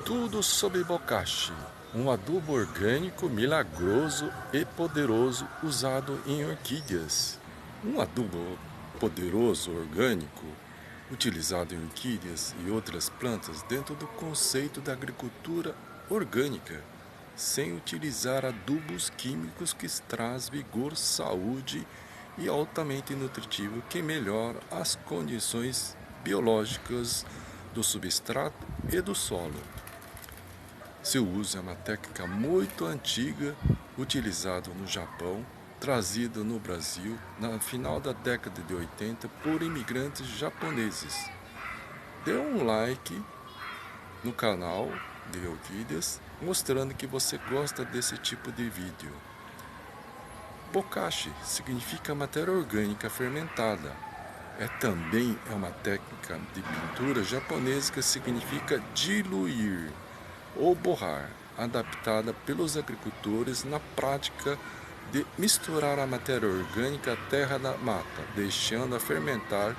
Tudo sobre bokashi, um adubo orgânico milagroso e poderoso usado em orquídeas. Um adubo poderoso orgânico utilizado em orquídeas e outras plantas dentro do conceito da agricultura orgânica, sem utilizar adubos químicos que traz vigor, saúde e altamente nutritivo que melhora as condições biológicas do substrato e do solo. Seu uso é uma técnica muito antiga, utilizada no Japão, trazida no Brasil no final da década de 80 por imigrantes japoneses. Dê um like no canal de orquídeas, mostrando que você gosta desse tipo de vídeo. Bokashi significa matéria orgânica fermentada. Também é uma técnica de pintura japonesa que significa diluir ou borrar, adaptada pelos agricultores na prática de misturar a matéria orgânica à terra da mata, deixando-a fermentar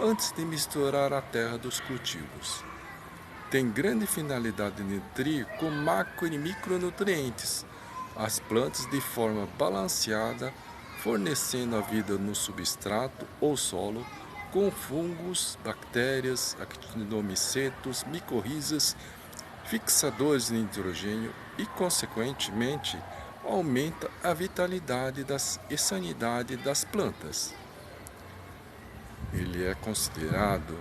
antes de misturar a terra dos cultivos. Tem grande finalidade de nutrir com macro e micronutrientes as plantas de forma balanceada, fornecendo a vida no substrato ou solo com fungos, bactérias, actinomicetos, micorrizas, fixadores de nitrogênio e, consequentemente, aumenta a vitalidade e sanidade das plantas. Ele é considerado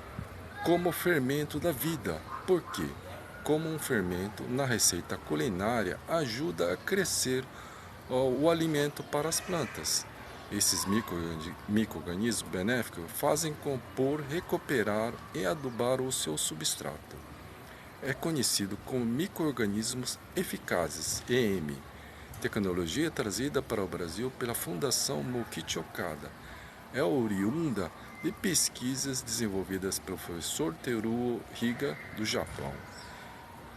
como fermento da vida, porque, como um fermento na receita culinária, ajuda a crescer o alimento para as plantas. Esses micro-organismos benéficos fazem compor, recuperar e adubar o seu substrato. É conhecido como micro-organismos eficazes, EM, tecnologia trazida para o Brasil pela Fundação Mokichi Okada. É oriunda de pesquisas desenvolvidas pelo professor Teruo Higa, do Japão.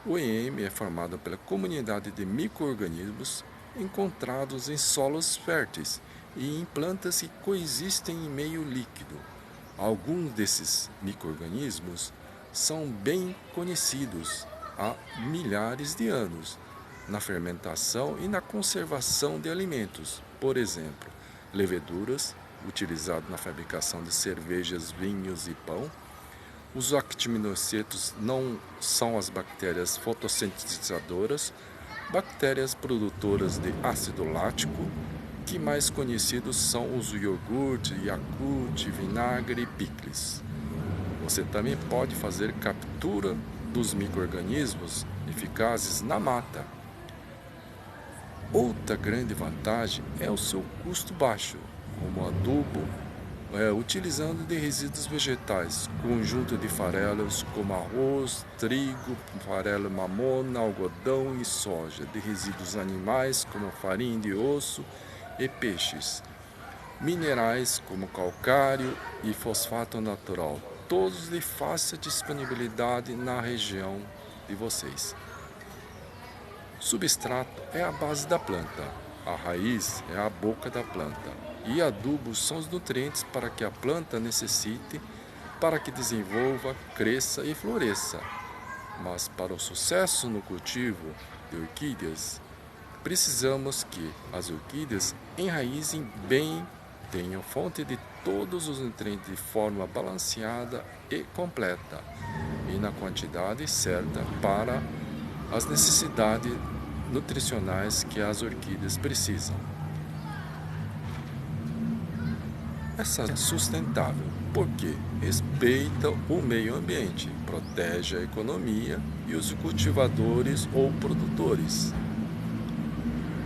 O EM é formado pela comunidade de micro-organismos encontrados em solos férteis e em plantas que coexistem em meio líquido. Alguns desses micro-organismos são bem conhecidos há milhares de anos na fermentação e na conservação de alimentos. Por exemplo, leveduras, utilizado na fabricação de cervejas, vinhos e pão. Os actinomycetos não são as bactérias fotossintetizadoras, bactérias produtoras de ácido lático, que mais conhecidos são os iogurte, Yakult, vinagre e picles. Você também pode fazer captura dos micro-organismos eficazes na mata. Outra grande vantagem é o seu custo baixo, como adubo, utilizando de resíduos vegetais, conjunto de farelos como arroz, trigo, farelo mamona, algodão e soja, de resíduos animais como farinha de osso e peixes, minerais como calcário e fosfato natural, todos de fácil disponibilidade na região de vocês. Substrato é a base da planta, a raiz é a boca da planta e adubos são os nutrientes para que a planta necessite para que desenvolva, cresça e floresça. Mas para o sucesso no cultivo de orquídeas, precisamos que as orquídeas enraizem bem, tenham fonte de todos os nutrientes de forma balanceada e completa e na quantidade certa para as necessidades nutricionais que as orquídeas precisam. Essa é sustentável porque respeita o meio ambiente, protege a economia e os cultivadores ou produtores.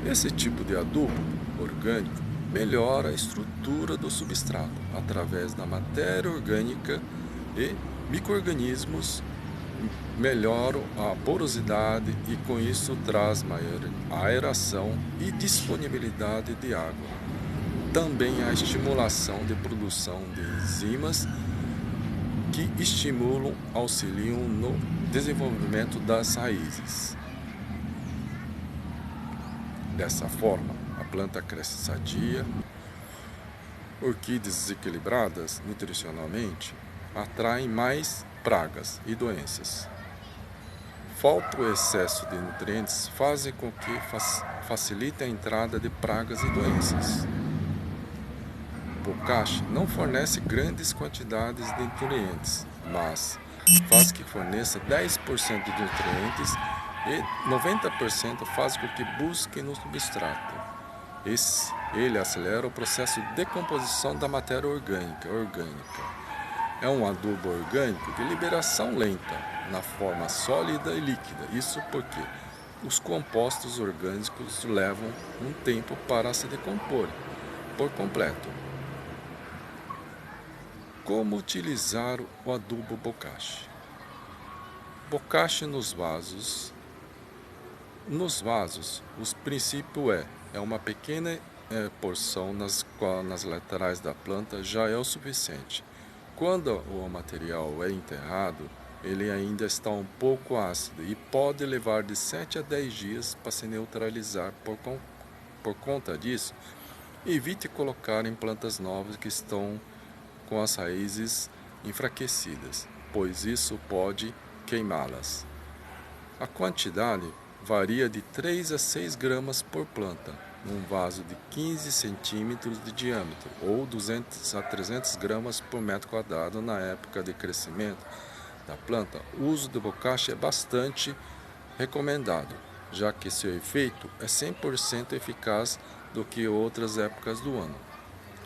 Esse tipo de adubo orgânico melhora a estrutura do substrato através da matéria orgânica e micro-organismos, melhoram a porosidade e com isso traz maior aeração e disponibilidade de água. Também a estimulação de produção de enzimas que estimulam, auxiliam no desenvolvimento das raízes. Dessa forma, a planta cresce sadia. Orquídeas desequilibradas nutricionalmente atraem mais pragas e doenças. falta ou excesso de nutrientes fazem com que facilite a entrada de pragas e doenças. O bocashi não fornece grandes quantidades de nutrientes, mas faz que forneça 10% de nutrientes e 90% faz com que busque no substrato. Ele acelera o processo de decomposição da matéria orgânica. É um adubo orgânico de liberação lenta, na forma sólida e líquida. Isso porque os compostos orgânicos levam um tempo para se decompor por completo. Como utilizar o adubo bokashi? Bokashi nos vasos. Nos vasos, o princípio é uma pequena porção nas laterais da planta já é o suficiente. Quando o material é enterrado, ele ainda está um pouco ácido e pode levar de 7 a 10 dias para se neutralizar. Por conta disso, evite colocar em plantas novas que estão com as raízes enfraquecidas, pois isso pode queimá-las. A quantidade varia de 3 a 6 gramas por planta, num vaso de 15 centímetros de diâmetro, ou 200 a 300 gramas por metro quadrado na época de crescimento da planta. O uso do bokashi é bastante recomendado, já que seu efeito é 100% eficaz do que outras épocas do ano.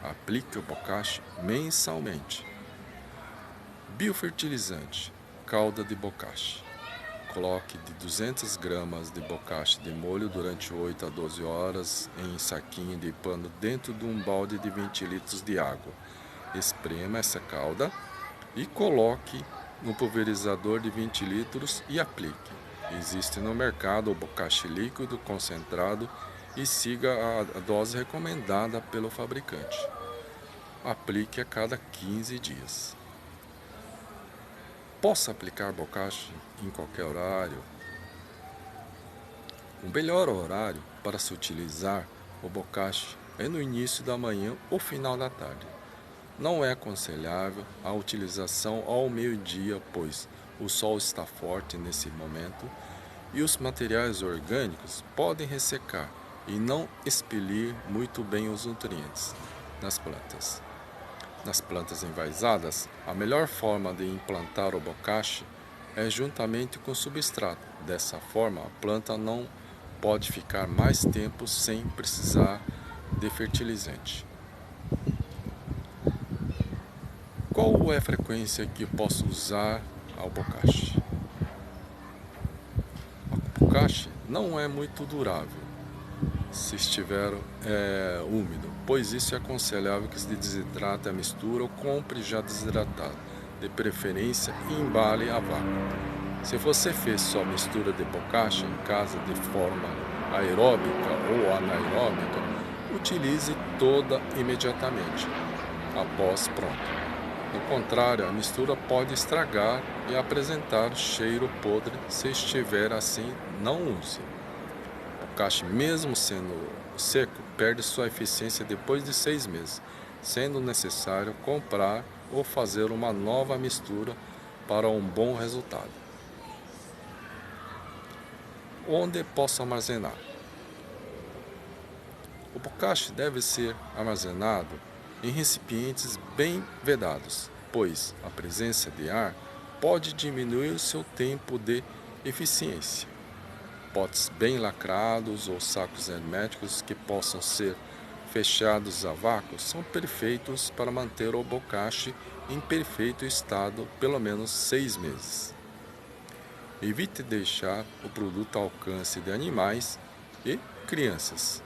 Aplique o bokashi mensalmente. Biofertilizante, calda de bokashi. Coloque de 200 gramas de bokashi de molho durante 8 a 12 horas em saquinho de pano dentro de um balde de 20 litros de água. Esprema essa calda e coloque no pulverizador de 20 litros e aplique. Existe no mercado o bokashi líquido concentrado e siga a dose recomendada pelo fabricante. Aplique a cada 15 dias. Posso aplicar bokashi em qualquer horário? O melhor horário para se utilizar o bokashi é no início da manhã ou final da tarde. Não é aconselhável a utilização ao meio-dia, pois o sol está forte nesse momento e os materiais orgânicos podem ressecar e não expelir muito bem os nutrientes nas plantas. Nas plantas envaisadas, a melhor forma de implantar o bokashi é juntamente com o substrato. Dessa forma, a planta não pode ficar mais tempo sem precisar de fertilizante. Qual é a frequência que posso usar ao bokashi? O bokashi não é muito durável se estiver úmido, pois isso é aconselhável que se desidrate a mistura ou compre já desidratado, de preferência e embale a vácuo. Se você fez só mistura de bokashi em casa de forma aeróbica ou anaeróbica, utilize toda imediatamente após pronto. Do contrário, a mistura pode estragar e apresentar cheiro podre. Se estiver assim, não use. O bokashi, mesmo sendo seco, perde sua eficiência depois de 6 meses, sendo necessário comprar ou fazer uma nova mistura para um bom resultado. Onde posso armazenar? O bokashi deve ser armazenado em recipientes bem vedados, pois a presença de ar pode diminuir o seu tempo de eficiência. Potes bem lacrados ou sacos herméticos que possam ser fechados a vácuo são perfeitos para manter o bokashi em perfeito estado pelo menos 6 meses. Evite deixar o produto ao alcance de animais e crianças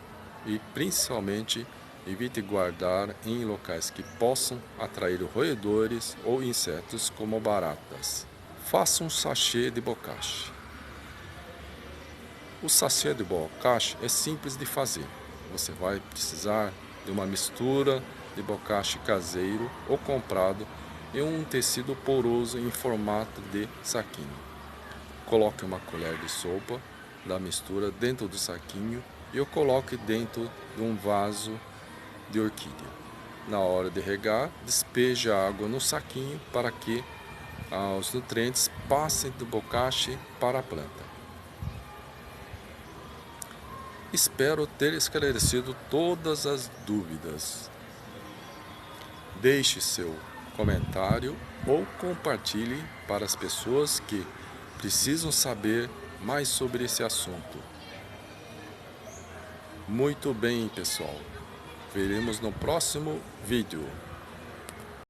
e, principalmente, evite guardar em locais que possam atrair roedores ou insetos como baratas. Faça um sachê de bokashi. O sachê de bokashi é simples de fazer. Você vai precisar de uma mistura de bokashi caseiro ou comprado em um tecido poroso em formato de saquinho. Coloque uma colher de sopa da mistura dentro do saquinho e o coloque dentro de um vaso de orquídea. Na hora de regar, despeje a água no saquinho para que os nutrientes passem do bocache para a planta. Espero ter esclarecido todas as dúvidas. Deixe seu comentário ou compartilhe para as pessoas que precisam saber mais sobre esse assunto. Muito bem, pessoal. Veremos no próximo vídeo.